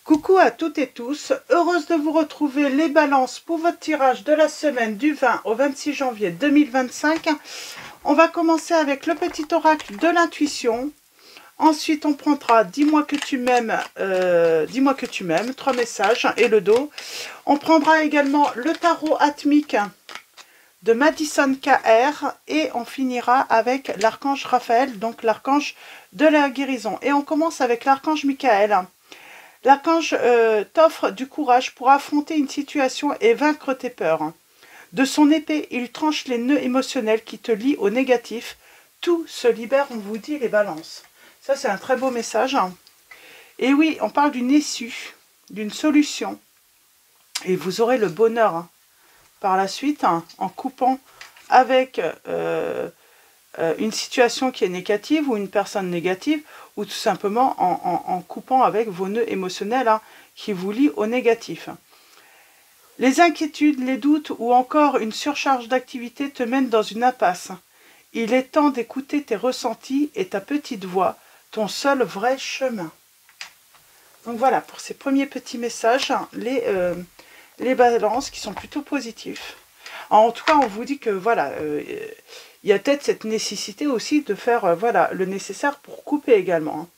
Coucou à toutes et tous, heureuse de vous retrouver les balances pour votre tirage de la semaine du 20 au 26 janvier 2025. On va commencer avec le petit oracle de l'intuition. Ensuite, on prendra dis-moi que tu m'aimes, dis-moi que tu m'aimes, 3 messages et le dos. On prendra également le tarot atmique de Madison KR et on finira avec l'archange Raphaël, donc l'archange de la guérison. Et on commence avec l'archange Michael. L'archange t'offre du courage pour affronter une situation et vaincre tes peurs. De son épée, il tranche les nœuds émotionnels qui te lient au négatif. Tout se libère, on vous dit les balances. Ça, c'est un très beau message. Et oui, on parle d'une issue, d'une solution. Et vous aurez le bonheur par la suite en coupant avec une situation qui est négative ou une personne négative, ou tout simplement en coupant avec vos nœuds émotionnels qui vous lient au négatif. Les inquiétudes, les doutes ou encore une surcharge d'activité te mènent dans une impasse. Il est temps d'écouter tes ressentis et ta petite voix, ton seul vrai chemin. Donc voilà, pour ces premiers petits messages, les balances qui sont plutôt positifs. En tout cas, on vous dit que voilà, il y a peut-être cette nécessité aussi de faire voilà, le nécessaire pour couper également.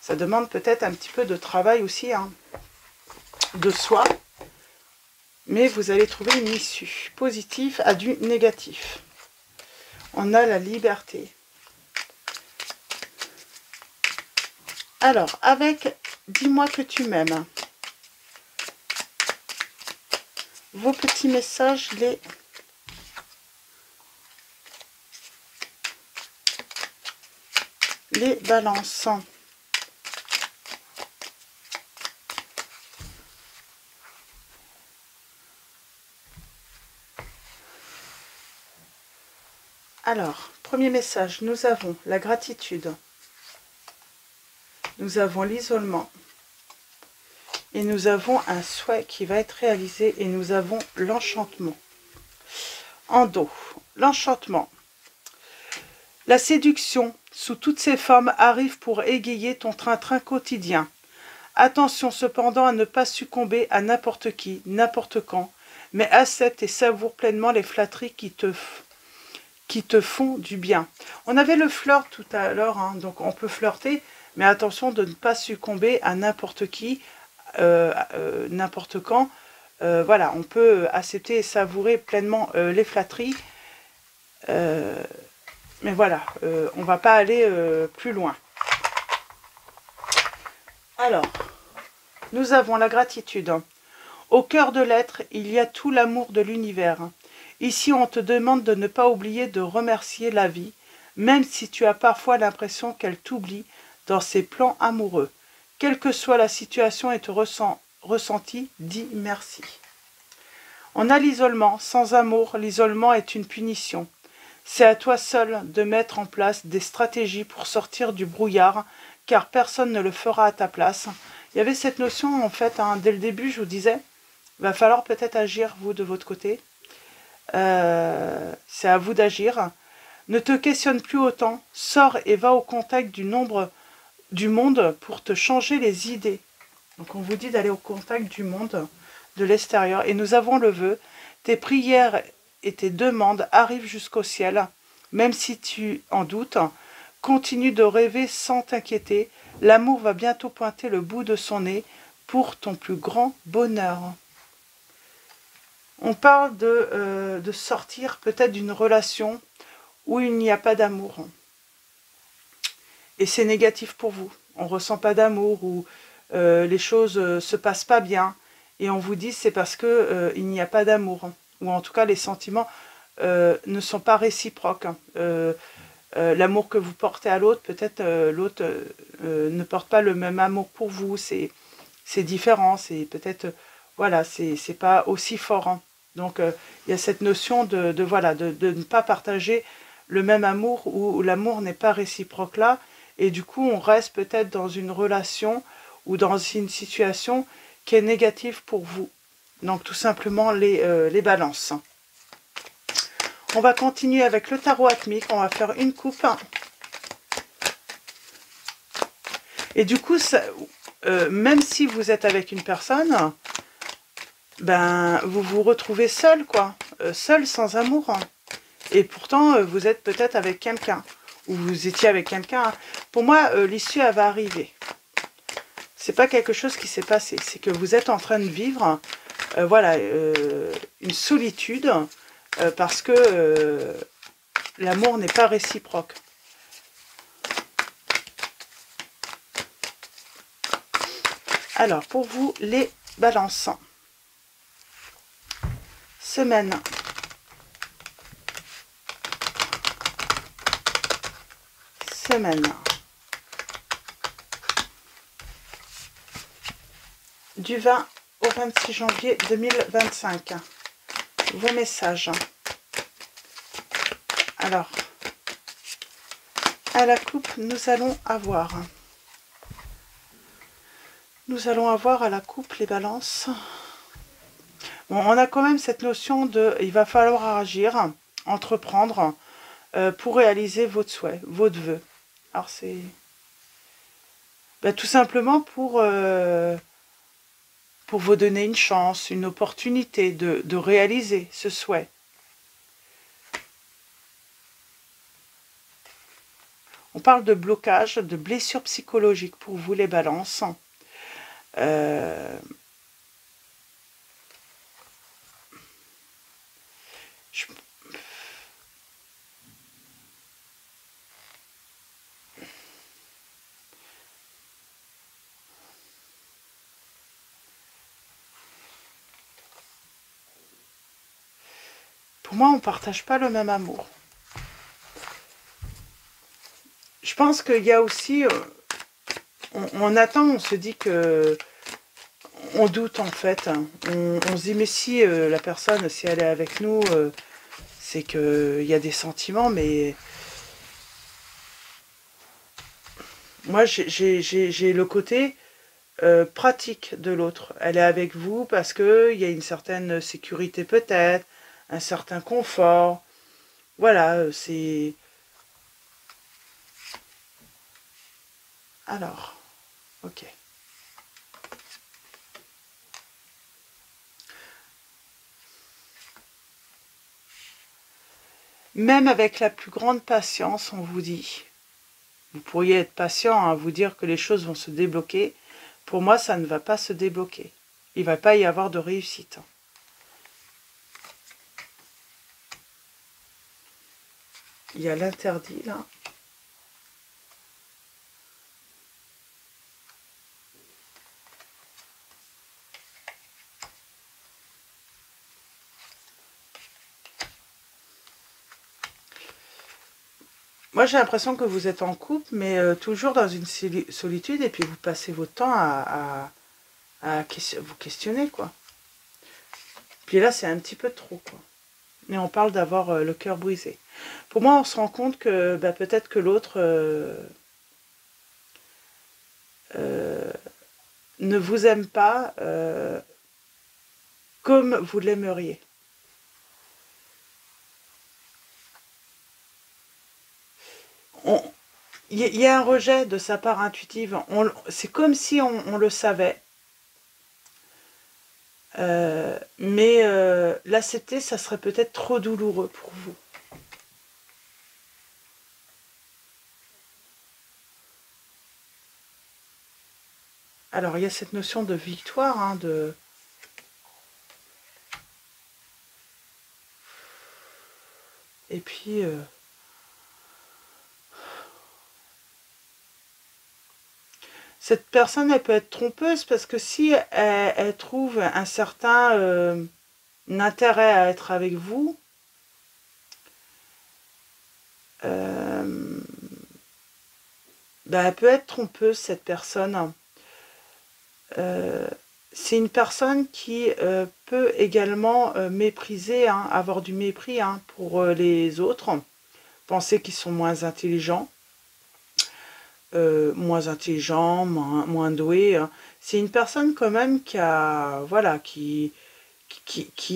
Ça demande peut-être un petit peu de travail aussi, de soi. Mais vous allez trouver une issue positive à du négatif. On a la liberté. Alors, avec dis-moi que tu m'aimes. Vos petits messages, les balances. Alors, premier message, nous avons la gratitude, nous avons l'isolement, et nous avons un souhait qui va être réalisé, et nous avons l'enchantement. En dos, l'enchantement. La séduction, sous toutes ses formes, arrive pour égayer ton train-train quotidien. Attention cependant à ne pas succomber à n'importe qui, n'importe quand, mais accepte et savoure pleinement les flatteries qui te font du bien. On avait le flirt tout à l'heure, donc on peut flirter, mais attention de ne pas succomber à n'importe qui, n'importe quand. Voilà, on peut accepter et savourer pleinement les flatteries, mais voilà, on ne va pas aller plus loin. Alors, nous avons la gratitude. Au cœur de l'être, il y a tout l'amour de l'univers. Ici, on te demande de ne pas oublier de remercier la vie, même si tu as parfois l'impression qu'elle t'oublie dans ses plans amoureux. Quelle que soit la situation et ton ressenti, dis merci. On a l'isolement. Sans amour, l'isolement est une punition. C'est à toi seul de mettre en place des stratégies pour sortir du brouillard, car personne ne le fera à ta place. Il y avait cette notion, en fait, dès le début, je vous disais, il va falloir peut-être agir, vous, de votre côté. C'est à vous d'agir. Ne te questionne plus autant, sors et va au contact du monde pour te changer les idées. Donc on vous dit d'aller au contact du monde, de l'extérieur. Et nous avons le vœu, tes prières et tes demandes arrivent jusqu'au ciel, même si tu en doutes. Continue de rêver sans t'inquiéter. L'amour va bientôt pointer le bout de son nez pour ton plus grand bonheur. On parle de sortir peut-être d'une relation où il n'y a pas d'amour. Et c'est négatif pour vous. On ne ressent pas d'amour ou les choses ne se passent pas bien. Et on vous dit c'est parce qu'il n'y a pas d'amour. Ou en tout cas les sentiments ne sont pas réciproques. L'amour que vous portez à l'autre, peut-être l'autre ne porte pas le même amour pour vous. C'est différent. C'est peut-être, voilà, c'est pas aussi fort. Donc, il y a cette notion de ne pas partager le même amour où l'amour n'est pas réciproque là. Et du coup, on reste peut-être dans une relation ou dans une situation qui est négative pour vous. Donc, tout simplement, les balances. On va continuer avec le tarot atmique. On va faire une coupe. Et du coup, ça, même si vous êtes avec une personne, ben, vous vous retrouvez seul, quoi. Seul, sans amour. Hein. Et pourtant, vous êtes peut-être avec quelqu'un. Ou vous étiez avec quelqu'un. Pour moi, l'issue, elle va arriver. C'est pas quelque chose qui s'est passé. C'est que vous êtes en train de vivre, voilà, une solitude, parce que l'amour n'est pas réciproque. Alors, pour vous, les balances. Semaine. Semaine. Du 20 au 26 janvier 2025. Vos messages. Alors, à la coupe, nous allons avoir à la coupe les balances. Bon, on a quand même cette notion de, il va falloir agir, entreprendre pour réaliser votre souhait, votre vœu. Alors c'est tout simplement pour vous donner une chance, une opportunité de réaliser ce souhait. On parle de blocage, de blessures psychologiques pour vous les balances. Pour moi, on ne partage pas le même amour. Je pense qu'il y a aussi... on attend, on se dit que... On doute en fait. On se dit, mais si la personne, si elle est avec nous, c'est qu'il y a des sentiments, mais... Moi, j'ai le côté pratique de l'autre. Elle est avec vous parce qu'il y a une certaine sécurité peut-être, un certain confort. Voilà, c'est... Alors, ok. Même avec la plus grande patience, on vous dit, vous pourriez être patient à vous dire que les choses vont se débloquer. Pour moi, ça ne va pas se débloquer. Il ne va pas y avoir de réussite. Il y a l'interdit, là. Moi, j'ai l'impression que vous êtes en couple, mais toujours dans une solitude, et puis vous passez votre temps à vous questionner, quoi. Puis là, c'est un petit peu trop, quoi. Et on parle d'avoir le cœur brisé. Pour moi, on se rend compte que peut-être que l'autre ne vous aime pas comme vous l'aimeriez. Il y a un rejet de sa part intuitive. C'est comme si on le savait. Mais l'accepter, ça serait peut-être trop douloureux pour vous. Alors, il y a cette notion de victoire, hein, de... Et puis... Cette personne, elle peut être trompeuse parce que si elle trouve un certain intérêt à être avec vous, elle peut être trompeuse, cette personne. C'est une personne qui peut également mépriser, hein, avoir du mépris pour les autres, penser qu'ils sont moins intelligents. Moins doué. Hein. C'est une personne quand même qui a, voilà, qui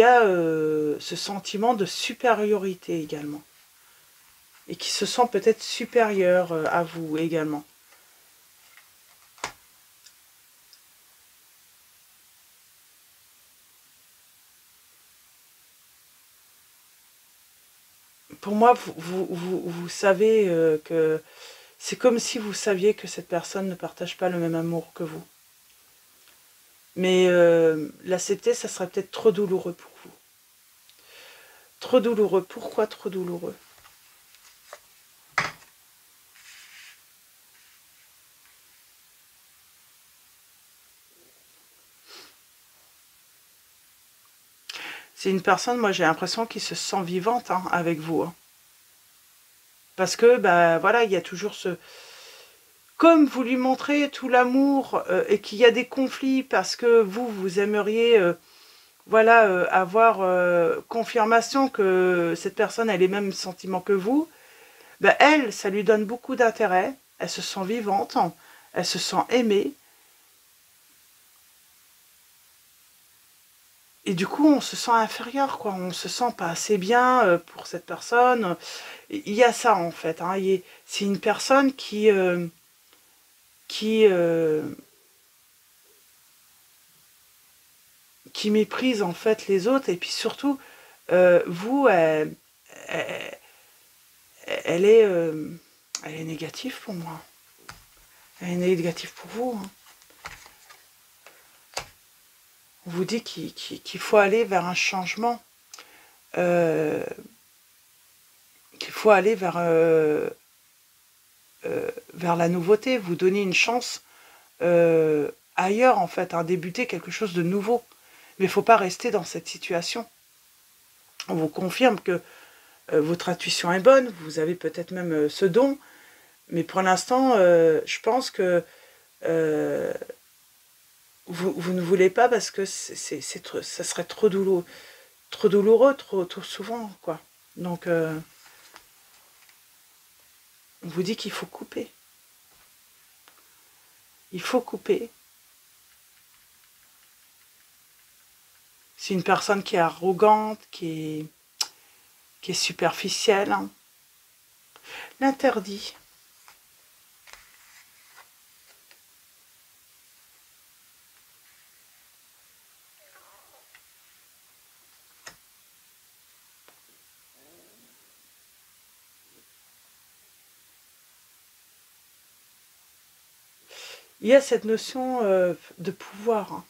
a ce sentiment de supériorité également. Et qui se sent peut-être supérieur à vous également. pour moi, vous savez que c'est comme si vous saviez que cette personne ne partage pas le même amour que vous. Mais l'accepter, ça serait peut-être trop douloureux pour vous. Trop douloureux. Pourquoi trop douloureux? C'est une personne, moi j'ai l'impression qu'il se sent vivante hein, avec vous. Hein. Parce que, bah voilà, il y a toujours ce... Comme vous lui montrez tout l'amour et qu'il y a des conflits parce que vous aimeriez... voilà, avoir confirmation que cette personne a les mêmes sentiments que vous, ben elle, ça lui donne beaucoup d'intérêt, elle se sent vivante, elle se sent aimée, et du coup on se sent inférieur, quoi, on se sent pas assez bien pour cette personne. Il y a ça en fait, hein, c'est une personne qui, qui méprise en fait les autres, et puis surtout, vous, elle, elle est, euh, elle est négative pour moi. Elle est négative pour vous. Hein. On vous dit qu'il faut aller vers un changement. Qu'il faut aller vers la nouveauté. Vous donner une chance ailleurs, en fait. Hein, débuter quelque chose de nouveau. Mais il ne faut pas rester dans cette situation. On vous confirme que votre intuition est bonne. Vous avez peut-être même ce don. Mais pour l'instant, je pense que vous ne voulez pas parce que ça serait trop douloureux, trop souvent, quoi. Donc, on vous dit qu'il faut couper. Il faut couper. C'est une personne qui est arrogante, qui est superficielle. Hein. L'interdit. Il y a cette notion de pouvoir. Hein.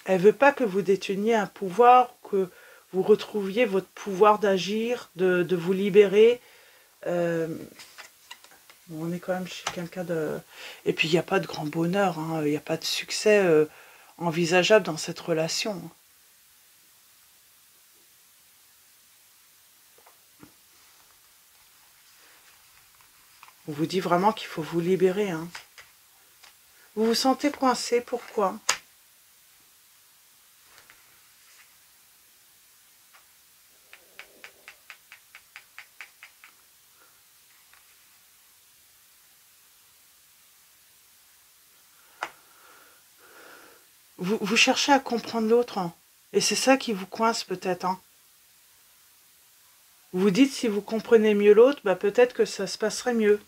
Elle ne veut pas que vous déteniez un pouvoir, que vous retrouviez votre pouvoir d'agir, de vous libérer. Bon, on est quand même chez quelqu'un de... Et puis, il n'y a pas de grand bonheur, hein, il n'y a pas de succès envisageable dans cette relation. On vous dit vraiment qu'il faut vous libérer. Hein. Vous vous sentez coincé, pourquoi ? Vous cherchez à comprendre l'autre, hein, et c'est ça qui vous coince peut-être. Hein. Vous vous dites, si vous comprenez mieux l'autre, bah, peut-être que ça se passerait mieux.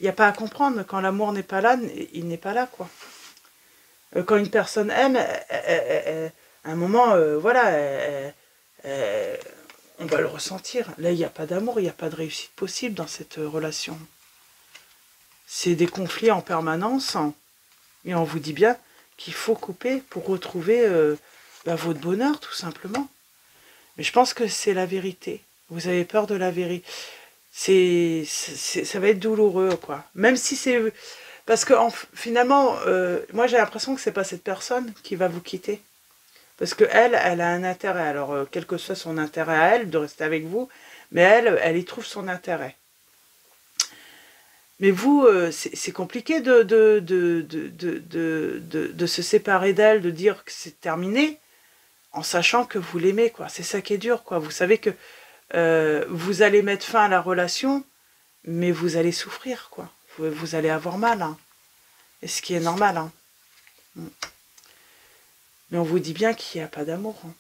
Il n'y a pas à comprendre, quand l'amour n'est pas là, il n'est pas là, quoi. Quand une personne aime, à un moment, voilà, on va le ressentir. Là, il n'y a pas d'amour, il n'y a pas de réussite possible dans cette relation. C'est des conflits en permanence, hein, et on vous dit bien qu'il faut couper pour retrouver bah, votre bonheur, tout simplement. Mais je pense que c'est la vérité. Vous avez peur de la vérité. Ça va être douloureux, quoi. Même si c'est... Parce que finalement, moi j'ai l'impression que c'est pas cette personne qui va vous quitter. Parce que elle a un intérêt. Alors, quel que soit son intérêt à elle, de rester avec vous, mais elle y trouve son intérêt. Mais vous, c'est compliqué de se séparer d'elle, de dire que c'est terminé, en sachant que vous l'aimez, quoi. C'est ça qui est dur, quoi. Vous savez que vous allez mettre fin à la relation, mais vous allez souffrir, quoi. Vous allez avoir mal, hein. Et ce qui est normal, hein. Mais on vous dit bien qu'il n'y a pas d'amour. Hein.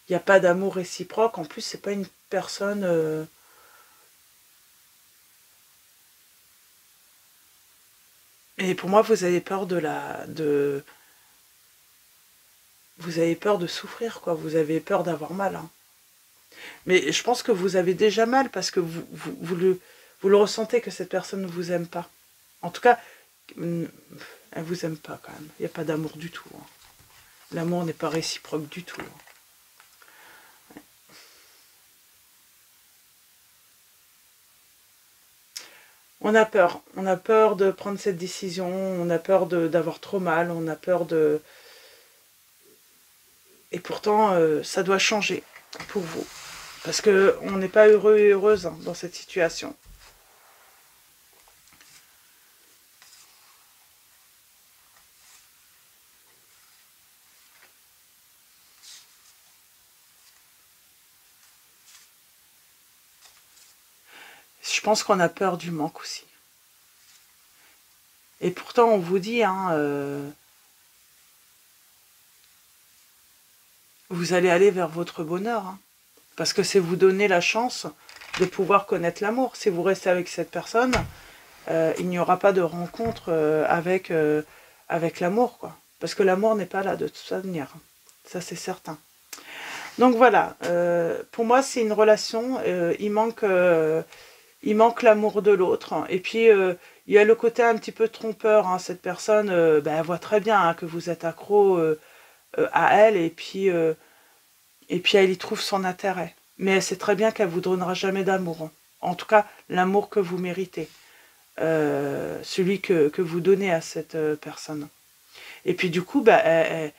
Il n'y a pas d'amour réciproque. En plus, c'est pas une personne... Et pour moi, vous avez peur de vous avez peur de souffrir, quoi. Vous avez peur d'avoir mal. Hein. Mais je pense que vous avez déjà mal parce que vous le ressentez que cette personne ne vous aime pas. En tout cas, elle ne vous aime pas quand même. Il n'y a pas d'amour du tout. Hein. L'amour n'est pas réciproque du tout. Hein. On a peur de prendre cette décision, on a peur d'avoir trop mal, on a peur de... Et pourtant, ça doit changer pour vous. Parce qu'on n'est pas heureux et heureuse hein, dans cette situation. Je pense qu'on a peur du manque aussi. Et pourtant, on vous dit, hein, vous allez aller vers votre bonheur. Hein, parce que c'est vous donner la chance de pouvoir connaître l'amour. Si vous restez avec cette personne, il n'y aura pas de rencontre avec l'amour, quoi. Parce que l'amour n'est pas là de toute manière. Ça, c'est certain. Donc voilà, pour moi, c'est une relation. Il manque l'amour de l'autre. Et puis, il y a le côté un petit peu trompeur. Hein, cette personne, elle voit très bien hein, que vous êtes accro à elle. Et puis, elle y trouve son intérêt. Mais elle sait très bien qu'elle ne vous donnera jamais d'amour. Hein. En tout cas, l'amour que vous méritez. Celui que vous donnez à cette personne. Et puis du coup, elle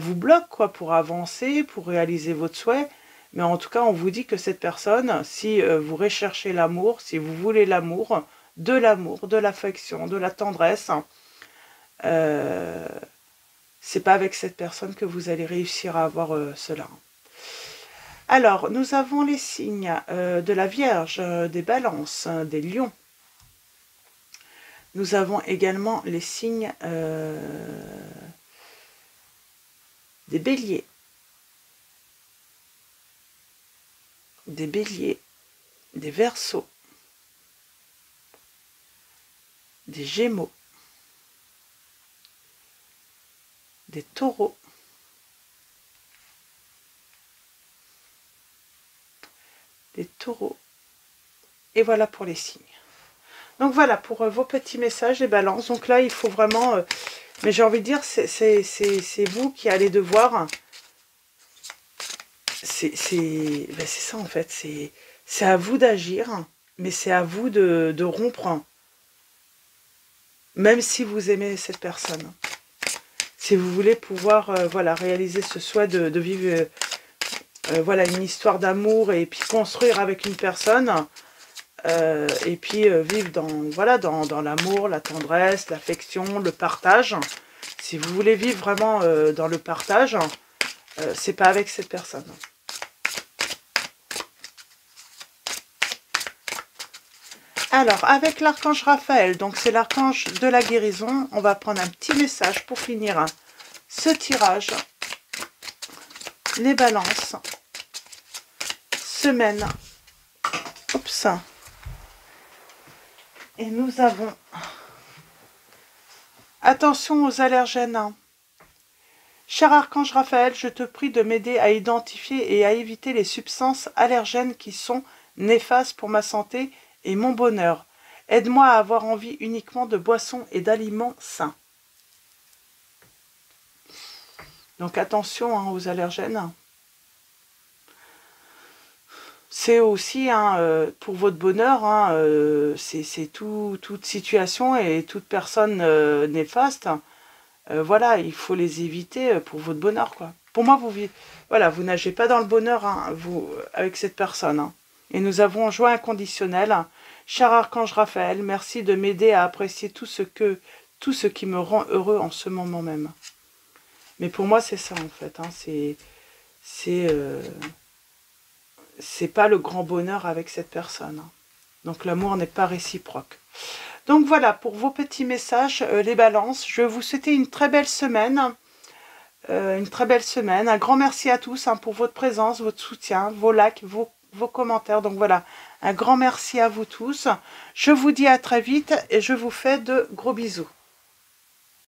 vous bloque quoi, pour avancer, pour réaliser votre souhait. Mais en tout cas, on vous dit que cette personne, si vous recherchez l'amour, si vous voulez l'amour, de l'affection, de la tendresse, c'est pas avec cette personne que vous allez réussir à avoir cela. Alors, nous avons les signes de la Vierge, des Balances, des Lions. Nous avons également les signes des Béliers. Des Béliers, des Verseaux, des Gémeaux, des Taureaux, des Taureaux. Et voilà pour les signes. Donc voilà pour vos petits messages et balances. Donc là, il faut vraiment... mais j'ai envie de dire, c'est vous qui allez devoir... c'est ça en fait. C'est à vous d'agir, mais c'est à vous de rompre. Même si vous aimez cette personne. Si vous voulez pouvoir voilà, réaliser ce souhait de vivre voilà, une histoire d'amour et puis construire avec une personne... et puis vivre dans l'amour, la tendresse, l'affection, le partage. Si vous voulez vivre vraiment dans le partage, c'est pas avec cette personne. Alors, avec l'archange Raphaël, donc c'est l'archange de la guérison, on va prendre un petit message pour finir ce tirage. Les balances. Semaine. Oups. Et nous avons, attention aux allergènes. Cher archange Raphaël, je te prie de m'aider à identifier et à éviter les substances allergènes qui sont néfastes pour ma santé et mon bonheur. Aide-moi à avoir envie uniquement de boissons et d'aliments sains. Donc attention hein, aux allergènes. C'est aussi pour votre bonheur, c'est toute situation et toute personne néfaste. Voilà, il faut les éviter pour votre bonheur, quoi. Pour moi, vous nagez pas dans le bonheur vous, avec cette personne. Hein. Et nous avons joie inconditionnelle. Cher archange Raphaël, merci de m'aider à apprécier tout ce qui me rend heureux en ce moment même. Mais pour moi, c'est ça, en fait. Hein, c'est pas le grand bonheur avec cette personne. Donc l'amour n'est pas réciproque. Donc voilà, pour vos petits messages, les balances, je vais vous souhaiter une très belle semaine. Un grand merci à tous pour votre présence, votre soutien, vos likes, vos commentaires. Donc voilà, un grand merci à vous tous. Je vous dis à très vite et je vous fais de gros bisous.